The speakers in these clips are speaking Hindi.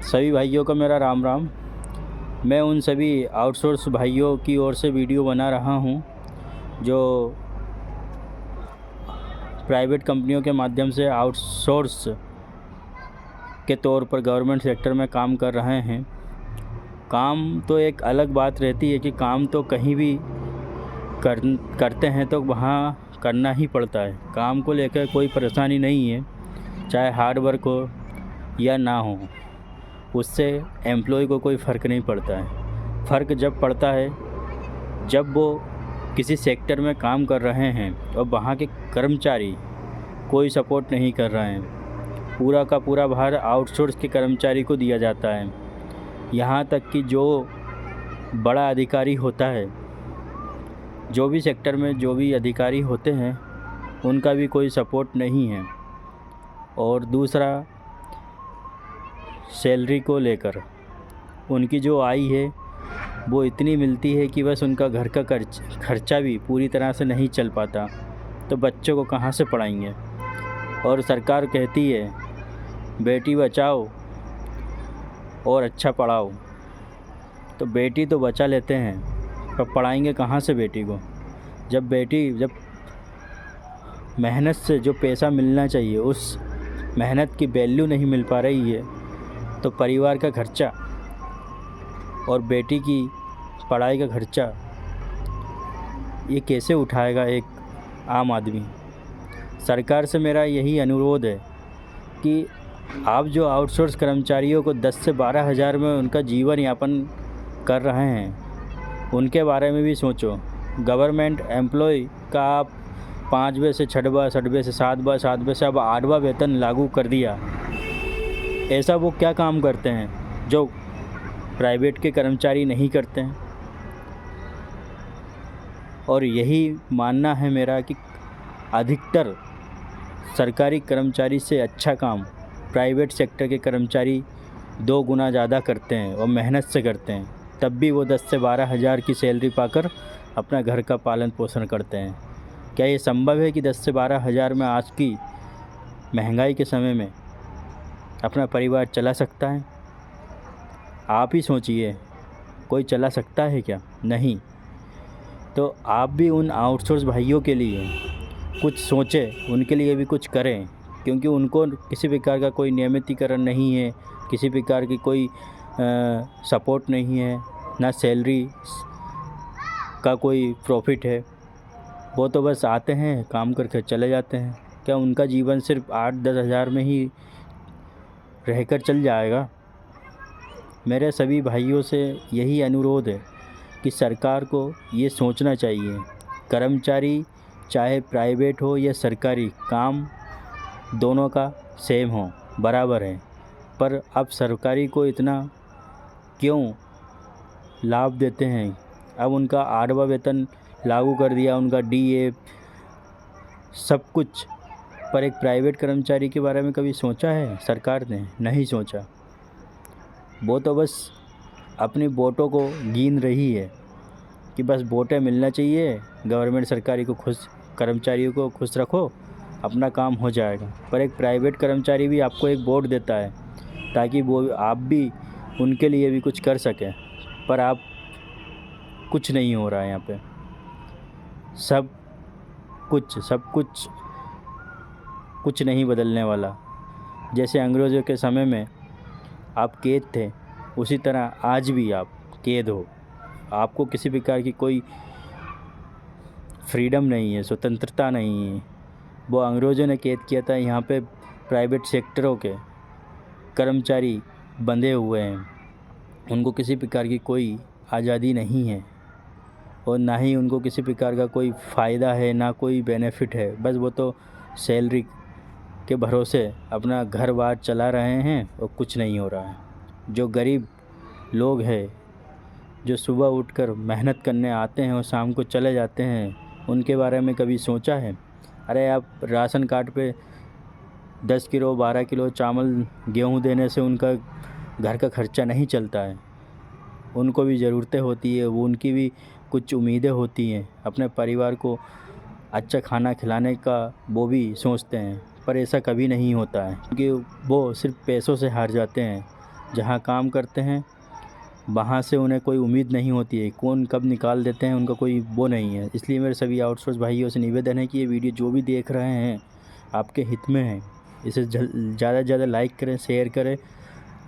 सभी भाइयों को मेरा राम राम। मैं उन सभी आउटसोर्स भाइयों की ओर से वीडियो बना रहा हूं जो प्राइवेट कंपनियों के माध्यम से आउटसोर्स के तौर पर गवर्नमेंट सेक्टर में काम कर रहे हैं। काम तो एक अलग बात रहती है कि काम तो कहीं भी करते हैं तो वहाँ करना ही पड़ता है। काम को लेकर कोई परेशानी नहीं है, चाहे हार्ड वर्क हो या ना हो, उससे एम्प्लॉय को कोई फ़र्क नहीं पड़ता है। फ़र्क जब पड़ता है जब वो किसी सेक्टर में काम कर रहे हैं और वहाँ के कर्मचारी कोई सपोर्ट नहीं कर रहे हैं। पूरा का पूरा भार आउटसोर्स के कर्मचारी को दिया जाता है। यहाँ तक कि जो बड़ा अधिकारी होता है, जो भी सेक्टर में जो भी अधिकारी होते हैं, उनका भी कोई सपोर्ट नहीं है। और दूसरा, सैलरी को लेकर उनकी जो आय है वो इतनी मिलती है कि बस उनका घर का खर्चा भी पूरी तरह से नहीं चल पाता, तो बच्चों को कहाँ से पढ़ाएंगे। और सरकार कहती है बेटी बचाओ और अच्छा पढ़ाओ, तो बेटी तो बचा लेते हैं पर पढ़ाएंगे कहाँ से बेटी को। जब मेहनत से जो पैसा मिलना चाहिए उस मेहनत की वैल्यू नहीं मिल पा रही है, तो परिवार का खर्चा और बेटी की पढ़ाई का खर्चा ये कैसे उठाएगा एक आम आदमी। सरकार से मेरा यही अनुरोध है कि आप जो आउटसोर्स कर्मचारियों को 10 से 12 हज़ार में उनका जीवन यापन कर रहे हैं, उनके बारे में भी सोचो। गवर्नमेंट एम्प्लॉय का आप 5वें से 6वां, 6वें से 7वां से अब 8वां वेतन लागू कर दिया। ऐसा वो क्या काम करते हैं जो प्राइवेट के कर्मचारी नहीं करते हैं। और यही मानना है मेरा कि अधिकतर सरकारी कर्मचारी से अच्छा काम प्राइवेट सेक्टर के कर्मचारी 2 गुना ज़्यादा करते हैं और मेहनत से करते हैं, तब भी वो 10 से 12 हज़ार की सैलरी पाकर अपना घर का पालन पोषण करते हैं। क्या ये संभव है कि 10 से 12 हज़ार में आज की महंगाई के समय में अपना परिवार चला सकता है? आप ही सोचिए, कोई चला सकता है क्या? नहीं। तो आप भी उन आउटसोर्स भाइयों के लिए कुछ सोचें, उनके लिए भी कुछ करें, क्योंकि उनको किसी प्रकार का कोई नियमितीकरण नहीं है, किसी प्रकार की कोई सपोर्ट नहीं है, ना सैलरी का कोई प्रॉफिट है। वो तो बस आते हैं, काम करके चले जाते हैं। क्या उनका जीवन सिर्फ 8-10 हज़ार में ही रहकर चल जाएगा? मेरे सभी भाइयों से यही अनुरोध है कि सरकार को ये सोचना चाहिए, कर्मचारी चाहे प्राइवेट हो या सरकारी, काम दोनों का सेम हो, बराबर है। पर अब सरकारी को इतना क्यों लाभ देते हैं? अब उनका 8वां वेतन लागू कर दिया, उनका डीए सब कुछ। पर एक प्राइवेट कर्मचारी के बारे में कभी सोचा है सरकार ने? नहीं सोचा। वो तो बस अपनी वोटों को गिन रही है कि बस वोटें मिलना चाहिए, गवर्नमेंट सरकारी को खुश, कर्मचारियों को खुश रखो, अपना काम हो जाएगा। पर एक प्राइवेट कर्मचारी भी आपको एक वोट देता है ताकि वो आप भी उनके लिए भी कुछ कर सकें, पर आप कुछ नहीं हो रहा है यहाँ पे। सब कुछ नहीं बदलने वाला। जैसे अंग्रेज़ों के समय में आप कैद थे, उसी तरह आज भी आप कैद हो। आपको किसी प्रकार की कोई फ्रीडम नहीं है, स्वतंत्रता नहीं है। वो अंग्रेज़ों ने कैद किया था, यहाँ पे प्राइवेट सेक्टरों के कर्मचारी बंधे हुए हैं। उनको किसी प्रकार की कोई आज़ादी नहीं है और ना ही उनको किसी प्रकार का कोई फ़ायदा है, ना कोई बेनिफिट है। बस वो तो सैलरी के भरोसे अपना घर बार चला रहे हैं और कुछ नहीं हो रहा है। जो गरीब लोग हैं, जो सुबह उठकर मेहनत करने आते हैं और शाम को चले जाते हैं, उनके बारे में कभी सोचा है? अरे आप राशन कार्ड पे 10 किलो 12 किलो चावल गेहूँ देने से उनका घर का खर्चा नहीं चलता है। उनको भी ज़रूरतें होती है, वो उनकी भी कुछ उम्मीदें होती हैं, अपने परिवार को अच्छा खाना खिलाने का वो भी सोचते हैं। पर ऐसा कभी नहीं होता है, क्योंकि वो सिर्फ पैसों से हार जाते हैं। जहाँ काम करते हैं वहाँ से उन्हें कोई उम्मीद नहीं होती है, कौन कब निकाल देते हैं उनका कोई वो नहीं है। इसलिए मेरे सभी आउटसोर्स भाइयों से निवेदन है कि ये वीडियो जो भी देख रहे हैं आपके हित में है, इसे ज़्यादा से ज़्यादा लाइक करें, शेयर करें।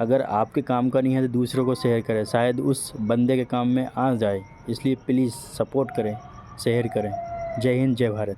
अगर आपके काम का नहीं है तो दूसरों को शेयर करें, शायद उस बंदे के काम में आ जाए। इसलिए प्लीज़ सपोर्ट करें, शेयर करें। जय हिंद, जय भारत।